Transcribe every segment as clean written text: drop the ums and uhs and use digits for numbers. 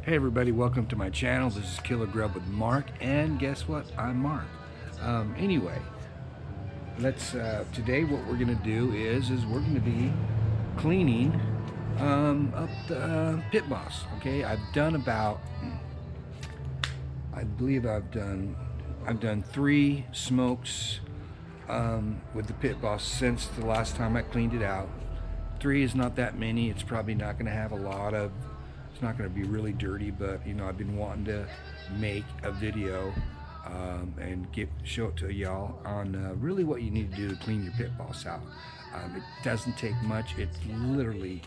Hey everybody, welcome to my channel. This is Killer Grub with Mark, and guess what? I'm Mark. Anyway, let's today what we're gonna do is we're gonna be cleaning up the pit boss. Okay, I've done about, I believe I've done 3 smokes with the pit boss since the last time I cleaned it out. 3 is not that many. It's probably not gonna have a lot of, it's not going to be really dirty, but you know, I've been wanting to make a video and show it to y'all on really what you need to do to clean your pit boss out. It doesn't take much. It's literally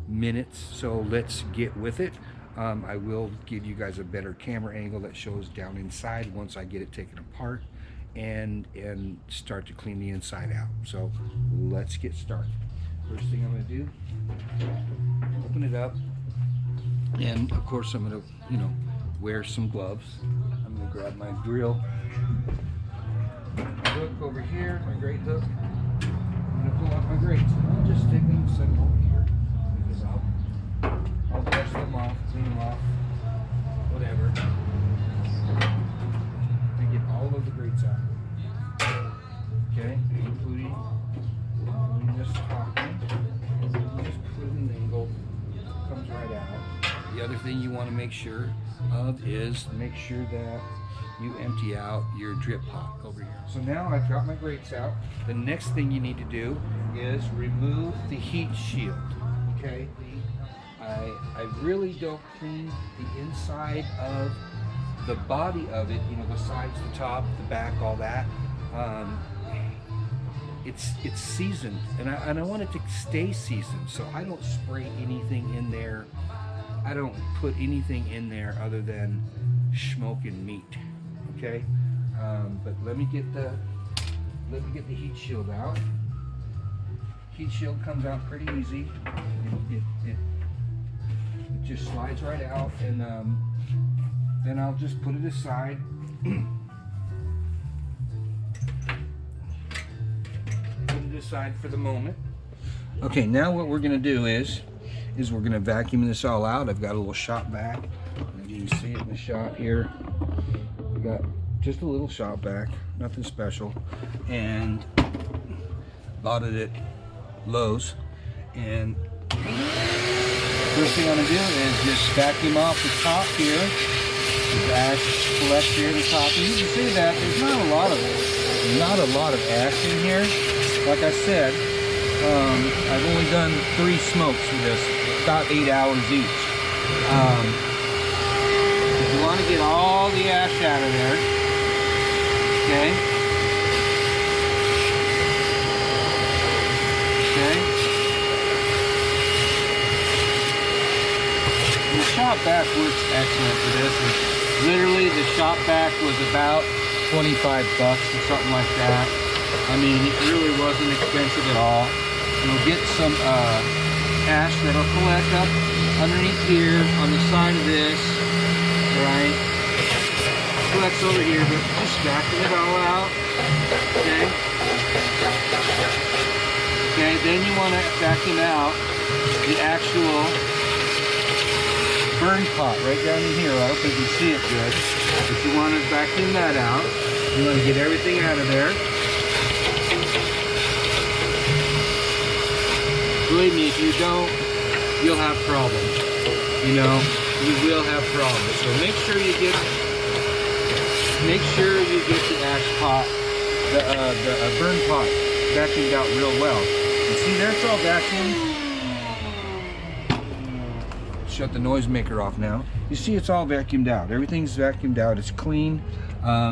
minutes, so let's get with it. I will give you guys a better camera angle that shows down inside once I get it taken apart and start to clean the inside out. So let's get started. First thing I'm going to do, open it up. And of course I'm going to, wear some gloves. I'm going to grab my drill, my hook over here, my grate hook. I'm going to pull off my grates. I'll just stick them and set them over here because I'll brush them off, clean them off, whatever. And get all of the grates out. Okay, including this top one. Just put it in the angle, comes right out. The other thing you want to make sure of is make sure that you empty out your drip pot over here. So now I've got my grates out. The next thing you need to do is remove the heat shield. Okay, I really don't clean the inside of the body of it, the sides, the top, the back, all that. It's seasoned, and I want it to stay seasoned, so I don't spray anything in there. I don't put anything in there other than smoking meat. Okay, but let me get the heat shield out. Heat shield comes out pretty easy. It just slides right out, and then I'll just put it aside. Put it aside for the moment. Okay, now what we're gonna do is we're going to vacuum this all out. I've got a little shop vac. You can see it in the shot here. I've got just a little shop vac, nothing special, and bought it at Lowe's. And first thing I'm going to do is just vacuum off the top here. The ash collects here at the top. And you can see that there's not a lot of ash in here. Like I said, I've only done 3 smokes with this, about 8 hours each. If you want to get all the ash out of there, okay, the shop vac works excellent for this. And literally, the shop vac was about 25 bucks or something like that. I mean, it really wasn't expensive at all. You'll get some ash that'll collect up underneath here on the side of this, right? Collects over here, but just vacuum it all out, okay? Okay, then you want to vacuum out the actual burn pot right down in here. I hope you can see it good. But you want to vacuum that out. You want to get everything out of there. Believe me, if you don't, you'll have problems. You will have problems. So make sure you get the ash pot, the burn pot vacuumed out real well. And see, that's all vacuumed. Shut the noisemaker off now. You see, it's all vacuumed out. Everything's vacuumed out. It's clean.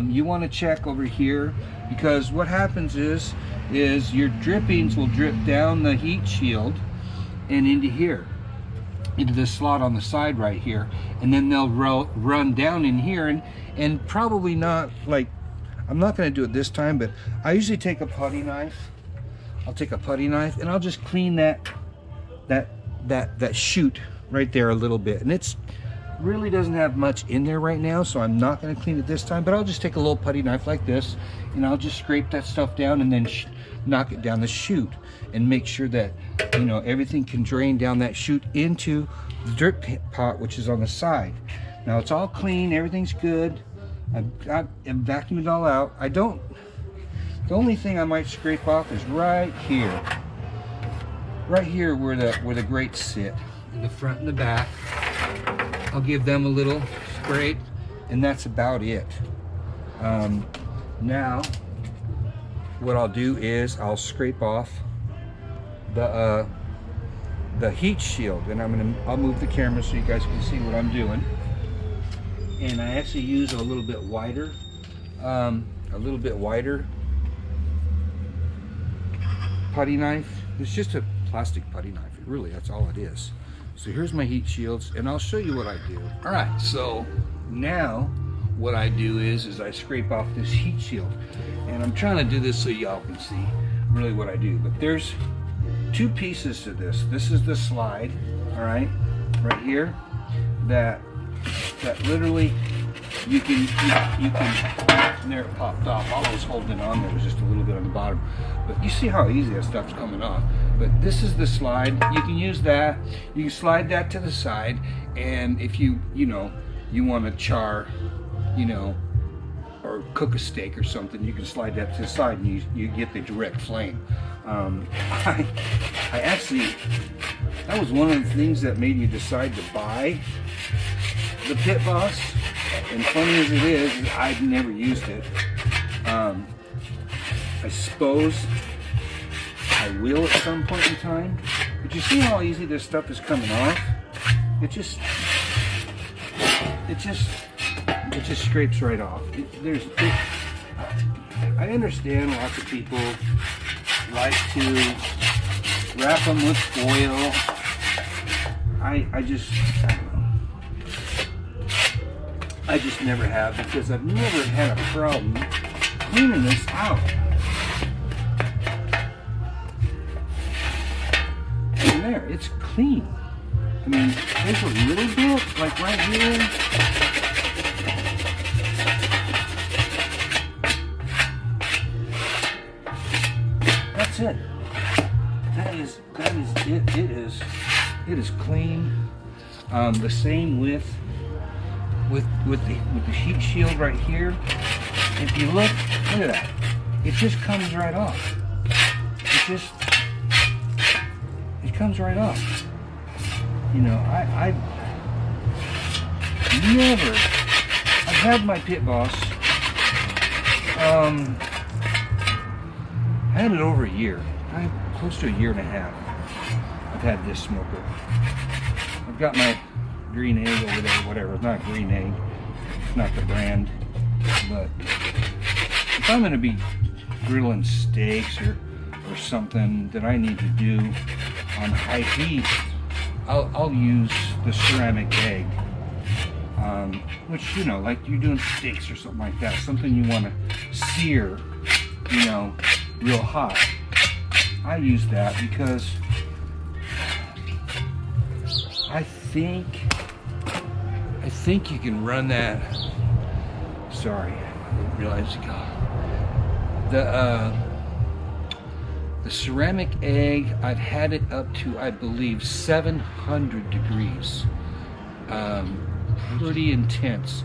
You want to check over here, because what happens is your drippings will drip down the heat shield and into here, into this slot on the side right here, and then they'll run down in here, and probably not, like, I'm not going to do it this time, but I usually take a putty knife. I'll take a putty knife and I'll just clean that chute right there a little bit, and it's really doesn't have much in there right now, so I'm not going to clean it this time, but I'll just take a little putty knife like this, and I'll just scrape that stuff down and then knock it down the chute and make sure that, you know, everything can drain down that chute into the dirt pot, which is on the side. Now it's all clean, everything's good. I've vacuumed it all out. The only thing I might scrape off is right here where the grates sit, in the front and the back. I'll give them a little scrape, and that's about it. Now what I'll do is I'll scrape off the heat shield, and I'll move the camera so you guys can see what I'm doing. And I actually use a little bit wider putty knife. It's just a plastic putty knife. That's all it is. So here's my heat shields, and I'll show you what I do. All right, so now what I do is I scrape off this heat shield, and I'm trying to do this so y'all can see really what I do. But there's two pieces to this. This is the slide, all right here, that literally you can and there it popped off. All I was holding it on there was just a little bit on the bottom, but you see how easy that stuff's coming off. But this is the slide. You can use that. You can slide that to the side, and if you want to char, or cook a steak or something, you can slide that to the side, and you get the direct flame. I actually, that was one of the things that made me decide to buy the Pit Boss, and funny as it is, I've never used it. I suppose I will at some point in time, but you see how easy this stuff is coming off? It just scrapes right off. I understand lots of people like to wrap them with foil. I don't know. I just never have, because I've never had a problem cleaning this out. And there, it's clean. I mean, there's a little bit, like right here. That's it. That is it. It is clean. The same with the heat shield right here. If you look at that, it just comes right off. It comes right off. I've had my Pit Boss. I had it over a year. Close to a year and a half. I've had this smoker. I've got my green egg over there, whatever. It's not green egg. It's not the brand. But if I'm going to be grilling steaks or something that I need to do on high heat, I'll use the ceramic egg. Which, like you're doing steaks or something like that. Something you want to sear, real hot. I use that because I think you can run that. Sorry, I didn't realize the ceramic egg, I've had it up to, I believe, 700 degrees. Pretty intense.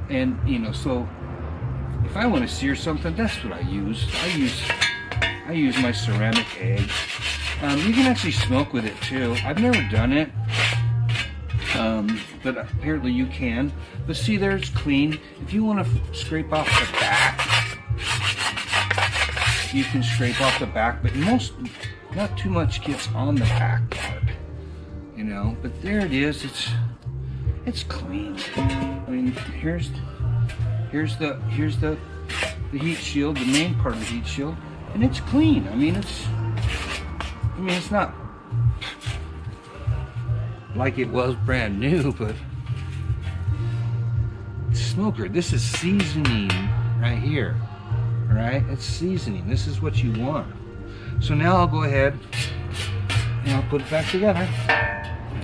And so if I want to sear something, that's what I use. I use my ceramic egg. You can actually smoke with it too. I've never done it, but apparently you can. But see, there it's clean. If you want to scrape off the back, you can scrape off the back, but not too much gets on the back part, But there it is. It's clean. I mean, here's the heat shield, the main part of the heat shield, and it's clean. I mean, it's not like it was brand new, but smoker, this is seasoning right here. All right, it's seasoning. This is what you want. So now I'll go ahead and I'll put it back together.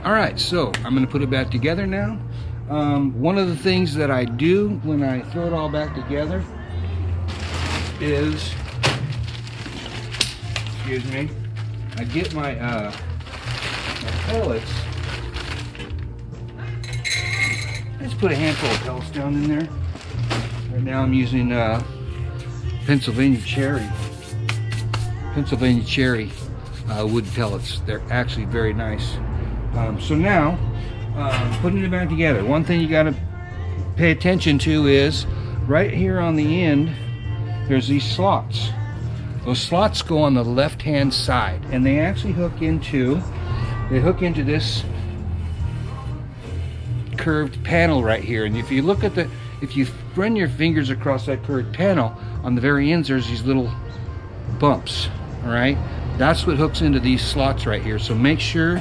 All right, so I'm going to put it back together now. One of the things that I do when I throw it all back together is, excuse me, I get my, my pellets. Just put a handful of pellets down in there. Right now I'm using Pennsylvania cherry wood pellets. They're actually very nice. So now, putting it back together, one thing you got to pay attention to is right here on the end, there's these slots. Those slots go on the left hand side, and they actually hook into this curved panel right here. And if you look at if you run your fingers across that curved panel, on the very ends there's these little bumps. All right, that's what hooks into these slots right here. So make sure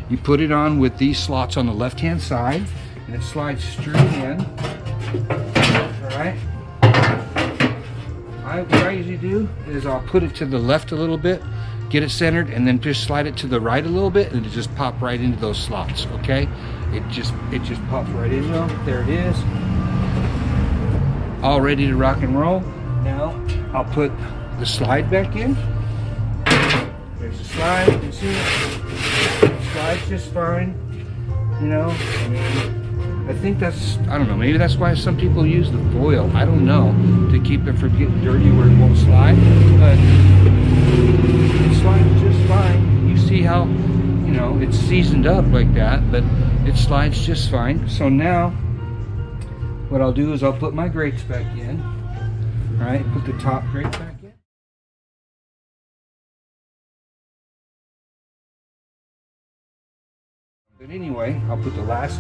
you put it on with these slots on the left hand side, and it slides straight in. All right, what I usually do is I'll put it to the left a little bit, get it centered, and then just slide it to the right a little bit, and it just pop right into those slots. Okay, it just pops right in there. There it is, all ready to rock and roll. Now I'll put the slide back in. There's the slide, you can see it. It slides just fine. You know, I mean, I think that's, I don't know, maybe that's why some people use the foil, I don't know, to keep it from getting dirty where it won't slide, but it slides just fine. You see how, you know, it's seasoned up like that, but it slides just fine. So now, what I'll do is I'll put my grates back in. All right, put the top grate back in. But anyway, I'll put the last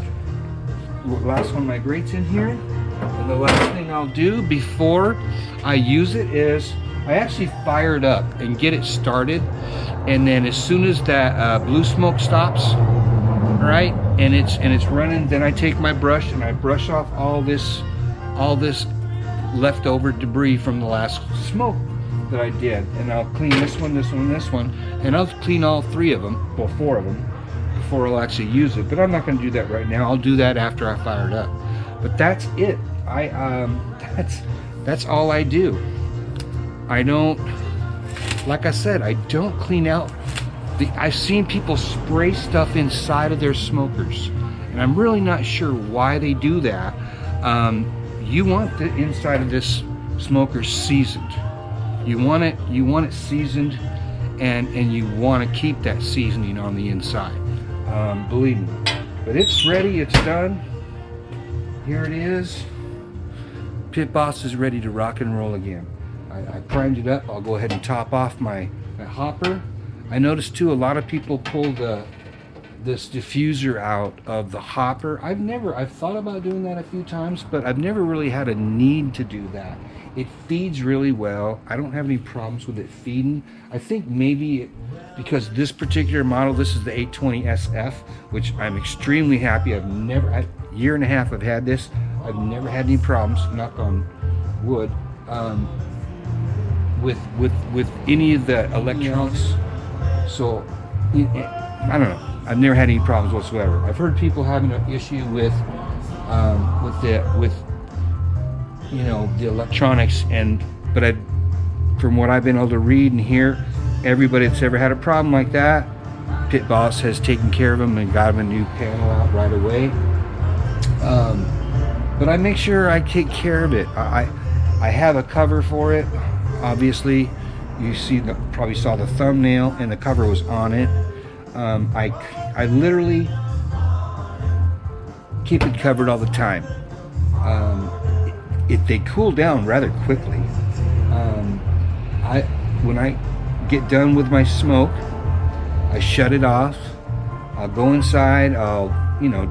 one of my grates in here. And the last thing I'll do before I use it is I actually fire it up and get it started. And then as soon as that blue smoke stops, all right, and it's running, then I take my brush and I brush off all this leftover debris from the last smoke that I did, and I'll clean this one, this one, this one, and I'll clean all 3 of them, well 4 of them, before I'll actually use it. But I'm not going to do that right now. I'll do that after I fire it up. But that's it. That's all I do. I don't, like I said, I don't clean out. I've seen people spray stuff inside of their smokers, and I'm really not sure why they do that. You want the inside of this smoker seasoned. You want it seasoned, and you want to keep that seasoning on the inside. Believe me. But it's ready. It's done. Here it is. Pit Boss is ready to rock and roll again. I primed it up. I'll go ahead and top off my hopper. I noticed too, a lot of people pull this diffuser out of the hopper. I've thought about doing that a few times, but I've never really had a need to do that. It feeds really well. I don't have any problems with it feeding. I think maybe because this particular model, this is the 820 SF, which I'm extremely happy. Year and a half I've had this. I've never had any problems, knock on wood, with any of the electronics. So I don't know. I've never had any problems whatsoever. I've heard people having an issue with you know, the electronics, but from what I've been able to read and hear, everybody that's ever had a problem like that, Pit Boss has taken care of them and got them a new panel out right away. But I make sure I take care of it. I have a cover for it. Obviously, you probably saw the thumbnail, and the cover was on it. I literally keep it covered all the time. They cool down rather quickly. When I get done with my smoke, I shut it off. I'll go inside. I'll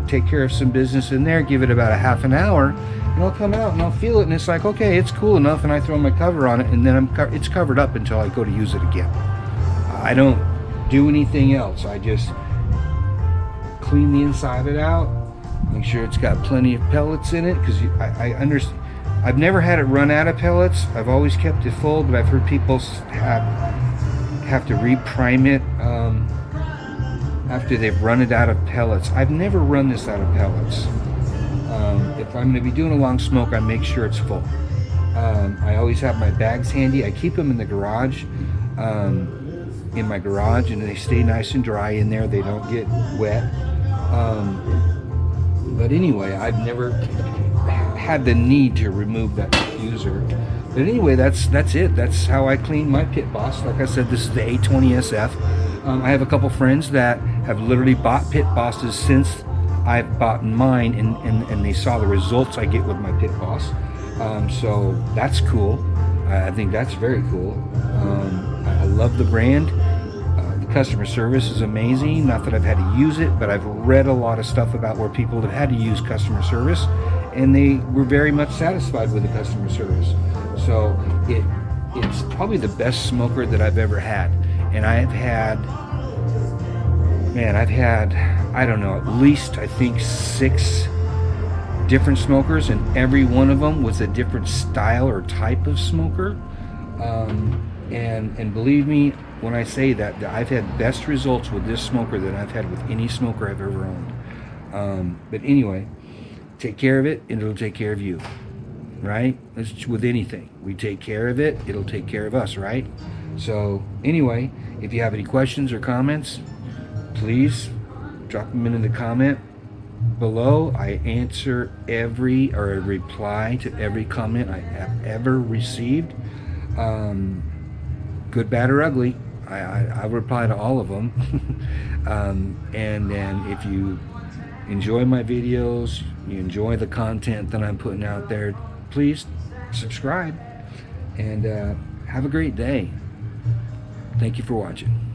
take care of some business in there. Give it about a half an hour, and I'll come out and I'll feel it, and it's like, okay, it's cool enough, and I throw my cover on it, and then it's covered up until I go to use it again. I don't do anything else. I just clean the inside of it out, make sure it's got plenty of pellets in it, because I understand. I've never had it run out of pellets. I've always kept it full, but I've heard people have to reprime it after they've run it out of pellets. I've never run this out of pellets. if I'm going to be doing a long smoke, I make sure it's full. I always have my bags handy. I keep them in the garage, in my garage, and they stay nice and dry in there. They don't get wet. But anyway, I've never had the need to remove that diffuser. But anyway, that's it. That's how I clean my pit boss. Like I said, this is the 820 SF. I have a couple friends that have literally bought pit bosses since I've bought mine, and they saw the results I get with my pit boss. So that's cool. I think that's very cool. I love the brand. The customer service is amazing. Not that I've had to use it, but I've read a lot of stuff about where people have had to use customer service, and they were very much satisfied with the customer service. So it's probably the best smoker that I've ever had. And I've had, I don't know, at least I think 6 different smokers, and every one of them was a different style or type of smoker. And believe me when I say that I've had best results with this smoker than I've had with any smoker I've ever owned. But anyway, take care of it and it'll take care of you, right? It's with anything. We take care of it, it'll take care of us, right? So anyway, if you have any questions or comments, please drop them in the comment below. I answer reply to every comment I have ever received. Good, bad, or ugly. I reply to all of them. And then if you enjoy my videos, you enjoy the content that I'm putting out there, please subscribe and have a great day. Thank you for watching.